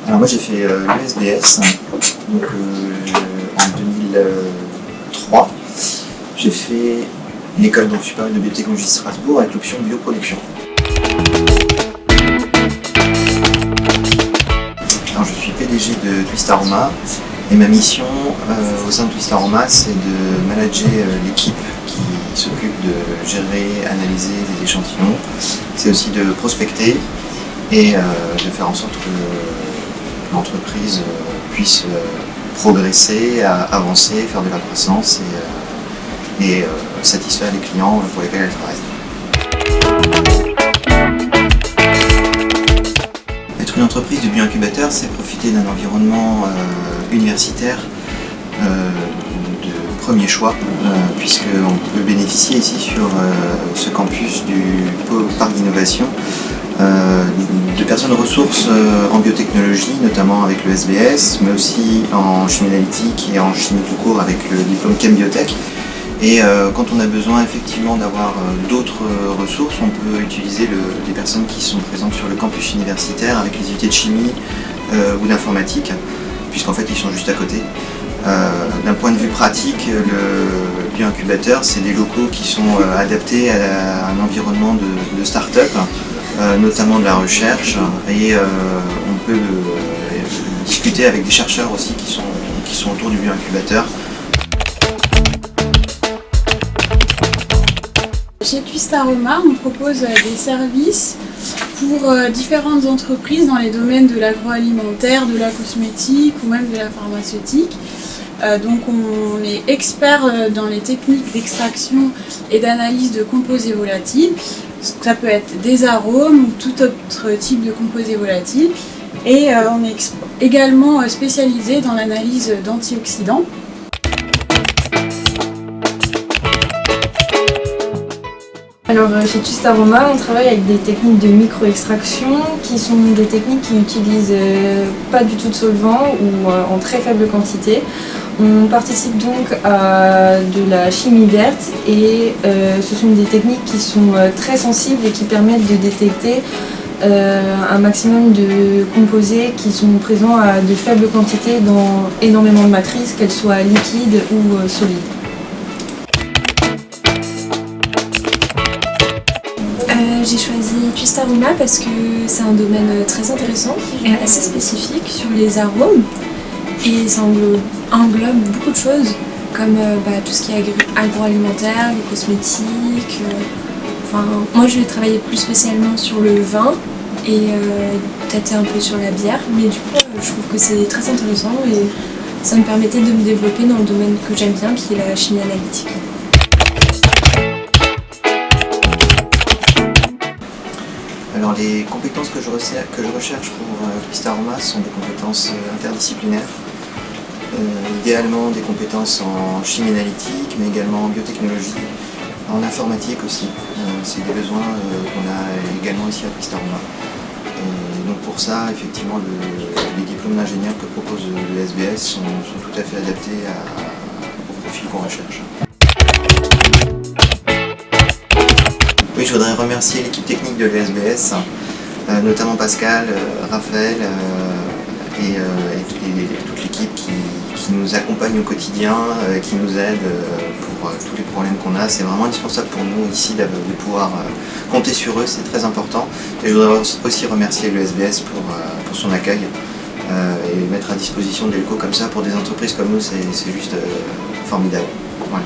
Alors moi j'ai fait l'USBS, donc en 2003. J'ai fait l'école supérieure de biotechnologie de Strasbourg avec l'option bioproduction. Alors je suis PDG de Twist Aroma et ma mission au sein de Twist Aroma c'est de manager l'équipe qui s'occupe de gérer, analyser les échantillons. C'est aussi de prospecter et de faire en sorte que l'entreprise puisse progresser, avancer, faire de la croissance et satisfaire les clients pour lesquels elle travaille. Être une entreprise de bioincubateur, c'est profiter d'un environnement universitaire de premier choix, puisqu'on peut bénéficier ici sur ce campus du pôle parc d'innovation de personnes ressources en biotechnologie, notamment avec le SBS, mais aussi en chimie analytique et en chimie tout court avec le diplôme Chem-Biotech. Et quand on a besoin effectivement d'avoir d'autres ressources, on peut utiliser des personnes qui sont présentes sur le campus universitaire avec les unités de chimie ou d'informatique, puisqu'en fait ils sont juste à côté. D'un point de vue pratique, le bioincubateur, c'est des locaux qui sont adaptés à un environnement de start-up, notamment de la recherche, et on peut discuter avec des chercheurs aussi qui sont autour du bioincubateur. Chez Twist Aroma, on propose des services pour différentes entreprises dans les domaines de l'agroalimentaire, de la cosmétique ou même de la pharmaceutique. Donc on est expert dans les techniques d'extraction et d'analyse de composés volatiles. Ça peut être des arômes ou tout autre type de composés volatiles. Et on est également spécialisé dans l'analyse d'antioxydants. Alors chez Twist Aroma, on travaille avec des techniques de micro-extraction qui sont des techniques qui n'utilisent pas du tout de solvant ou en très faible quantité. On participe donc à de la chimie verte et ce sont des techniques qui sont très sensibles et qui permettent de détecter un maximum de composés qui sont présents à de faibles quantités dans énormément de matrices, qu'elles soient liquides ou solides. J'ai choisi Twist Aroma parce que c'est un domaine très intéressant et assez spécifique sur les arômes et ça englobe beaucoup de choses comme tout ce qui est agroalimentaire, les cosmétiques. Moi je vais travailler plus spécialement sur le vin et tâter un peu sur la bière, mais du coup je trouve que c'est très intéressant et ça me permettait de me développer dans le domaine que j'aime bien qui est la chimie analytique. Alors les compétences que je recherche pour Twist Aroma sont des compétences interdisciplinaires, idéalement des compétences en chimie analytique, mais également en biotechnologie, en informatique aussi. C'est des besoins qu'on a également ici à Twist Aroma. Et donc pour ça, effectivement, les diplômes d'ingénieur que propose le SBS sont tout à fait adaptés au profil qu'on recherche. Oui, je voudrais remercier l'équipe technique de l'ESBS, notamment Pascal, Raphaël et toute l'équipe qui nous accompagne au quotidien, qui nous aide pour tous les problèmes qu'on a. C'est vraiment indispensable pour nous ici de pouvoir compter sur eux, c'est très important. Et je voudrais aussi remercier l'ESBS pour son accueil et mettre à disposition des locaux comme ça pour des entreprises comme nous, c'est juste formidable. Voilà.